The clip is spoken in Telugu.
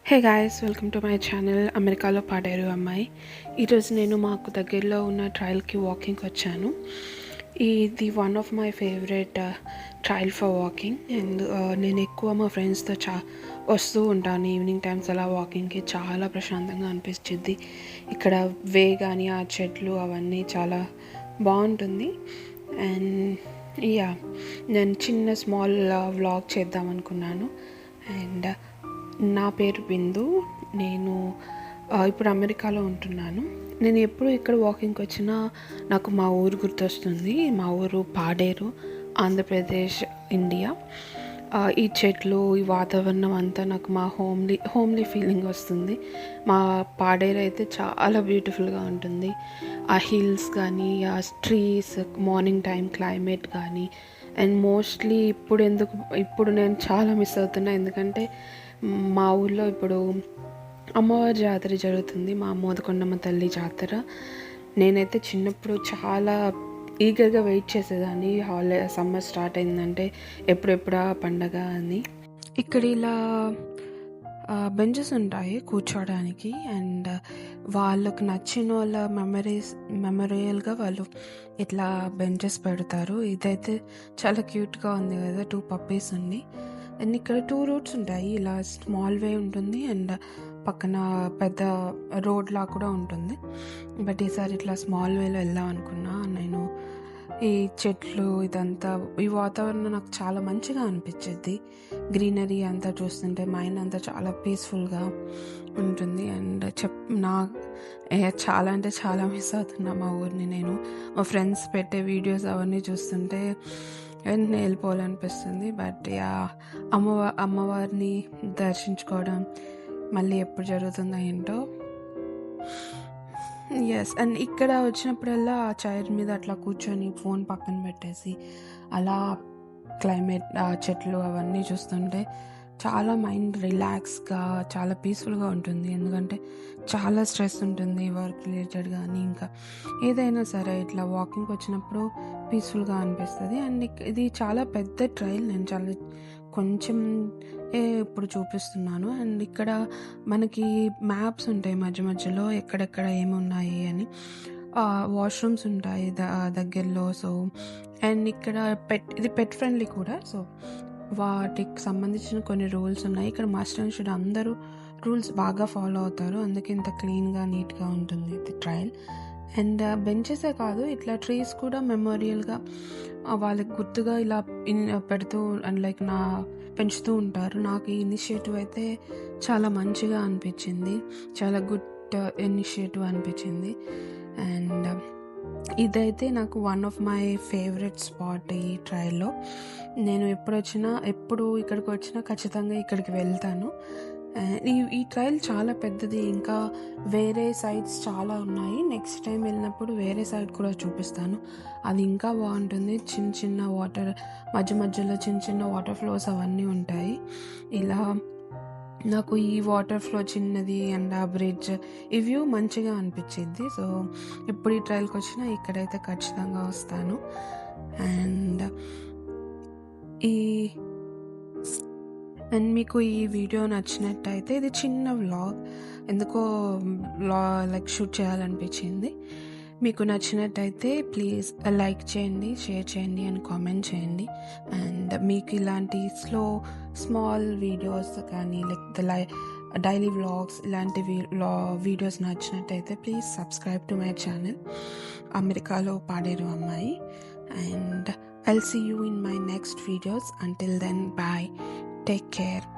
Hey guys, welcome to my channel అమెరికాలో పాడేరు అమ్మాయి. ఈరోజు నేను మాకు దగ్గరలో ఉన్న ట్రయల్కి వాకింగ్కి వచ్చాను. ఇది one of my favourite trial for walking. And నేను ఎక్కువ మా ఫ్రెండ్స్తో వస్తూ ఉంటాను. ఈవినింగ్ టైమ్స్ అలా వాకింగ్కి చాలా ప్రశాంతంగా అనిపించింది. ఇక్కడ వే కానీ ఆ చెట్లు అవన్నీ చాలా బాగుంటుంది. అండ్ నేను చిన్న స్మాల్ వ్లాగ్ చేద్దాం అనుకున్నాను. అండ్ నా పేరు బిందు. నేను ఇప్పుడు అమెరికాలో ఉంటున్నాను. నేను ఎప్పుడు ఇక్కడ వాకింగ్కి వచ్చినా నాకు మా ఊరు గుర్తొస్తుంది. మా ఊరు పాడేరు, ఆంధ్రప్రదేశ్, ఇండియా. ఈ చెట్లు, ఈ వాతావరణం అంతా నాకు మా హోమ్లీ ఫీలింగ్ వస్తుంది. మా పాడేరు అయితే చాలా బ్యూటిఫుల్గా ఉంటుంది. ఆ హిల్స్ కానీ, ఆ ట్రీస్, మార్నింగ్ టైం క్లైమేట్ కానీ. అండ్ మోస్ట్లీ ఇప్పుడు నేను చాలా మిస్ అవుతున్నా. ఎందుకంటే మా ఊళ్ళో ఇప్పుడు అమ్మవారి జాతర జరుగుతుంది, మా మోదకొండమ్మ తల్లి జాతర. నేనైతే చిన్నప్పుడు చాలా ఈగర్గా వెయిట్ చేసేదాన్ని. సమ్మర్ స్టార్ట్ అయిందంటే ఎప్పుడెప్పుడా పండగ అని. ఇక్కడ ఇలా బెంచెస్ ఉంటాయి కూర్చోవడానికి. అండ్ వాళ్ళకు నచ్చిన వాళ్ళ మెమోరియల్గా వాళ్ళు ఇట్లా బెంచెస్ పెడతారు. ఇదైతే చాలా క్యూట్గా ఉంది కదా, 2 పప్పీస్ ఉంది. అండ్ ఇక్కడ 2 రూట్స్ ఉంటాయి. ఇలా స్మాల్ వే ఉంటుంది అండ్ పక్కన పెద్ద రోడ్ లా కూడా ఉంటుంది. బట్ ఈసారి ఇట్లా స్మాల్ వేలో వెళ్దాం అనుకున్నా నేను. ఈ చెట్లు, ఇదంతా, ఈ వాతావరణం నాకు చాలా మంచిగా అనిపించింది. గ్రీనరీ అంతా చూస్తుంటే మైండ్ అంతా చాలా పీస్ఫుల్గా ఉంటుంది. అండ్ చాలా అంటే చాలా మిస్ అవుతున్నా మా ఊరిని. నేను మా ఫ్రెండ్స్ పెట్టే వీడియోస్ అవన్నీ చూస్తుంటే వెంటనే వెళ్ళిపోవాలనిపిస్తుంది. బట్ అమ్మవారిని దర్శించుకోవడం మళ్ళీ ఎప్పుడు జరుగుతుందో ఏంటో. అండ్ ఇక్కడ వచ్చినప్పుడల్లా ఆ చైర్ మీద అట్లా కూర్చొని ఫోన్ పక్కన పెట్టేసి అలా క్లైమేట్, ఆ చెట్లు అవన్నీ చూస్తుంటే చాలా మైండ్ రిలాక్స్గా, చాలా పీస్ఫుల్గా ఉంటుంది. ఎందుకంటే చాలా స్ట్రెస్ ఉంటుంది వర్క్ రిలేటెడ్ కానీ ఇంకా ఏదైనా సరే. ఇట్లా వాకింగ్కి వచ్చినప్పుడు పీస్ఫుల్గా అనిపిస్తుంది. అండ్ ఇది చాలా పెద్ద ట్రైల్. నేను చాలా కొంచెం ఇప్పుడు చూపిస్తున్నాను. అండ్ ఇక్కడ మనకి మ్యాప్స్ ఉంటాయి మధ్య మధ్యలో, ఎక్కడెక్కడ ఏమున్నాయి అని. వాష్రూమ్స్ ఉంటాయి దగ్గరలో. సో అండ్ ఇక్కడ ఇది పెట్ ఫ్రెండ్లీ కూడా. సో వాటికి సంబంధించిన కొన్ని రూల్స్ ఉన్నాయి. ఇక్కడ మస్ట్ అండ్ షుడ్ అందరూ రూల్స్ బాగా ఫాలో అవుతారు. అందుకే ఇంత క్లీన్గా, నీట్గా ఉంటుంది ఇది ట్రయల్. అండ్ బెంచెసే కాదు, ఇట్లా ట్రీస్ కూడా మెమోరియల్గా వాళ్ళకి గుర్తుగా ఇలా పెడుతూ అండ్ పెంచుతూ ఉంటారు. నాకు ఈ ఇనిషియేటివ్ అయితే చాలా మంచిగా అనిపించింది. చాలా గుడ్ ఇనిషియేటివ్ అనిపించింది. అండ్ ఇదైతే నాకు one of my favourite spot ఈ ట్రయల్లో. నేను ఎప్పుడు ఇక్కడికి వచ్చినా ఖచ్చితంగా ఇక్కడికి వెళ్తాను. ఈ ట్రయల్ చాలా పెద్దది. ఇంకా వేరే సైడ్స్ చాలా ఉన్నాయి. నెక్స్ట్ టైం వెళ్ళినప్పుడు వేరే సైడ్ కూడా చూపిస్తాను. అది ఇంకా బాగుంటుంది. చిన్న చిన్న మధ్యలో చిన్న చిన్న వాటర్ ఫ్లోస్ అవన్నీ ఉంటాయి. ఇలా నాకు ఈ వాటర్ ఫ్లో చిన్నది అండ్ ఆ బ్రిడ్జ్, ఈ వ్యూ మంచిగా అనిపించింది. సో ఎప్పుడు ఈ ట్రయల్కి వచ్చినా ఇక్కడైతే ఖచ్చితంగా వస్తాను. అండ్ మీకు ఈ వీడియో నచ్చినట్టయితే, ఇది చిన్న వ్లాగ్, ఎందుకో షూట్ చేయాలనిపించింది. మీకు నచ్చినట్టయితే ప్లీజ్ లైక్ చేయండి, షేర్ చేయండి అండ్ కామెంట్ చేయండి. అండ్ మీకు ఇలాంటి స్మాల్ వీడియోస్ కానీ డైలీ వ్లాగ్స్ ఇలాంటివి వీడియోస్ నచ్చినట్టయితే please subscribe to my channel అమెరికాలో పాడేరు అమ్మాయి. And I'll see you in my next videos. Until then, bye. Take care.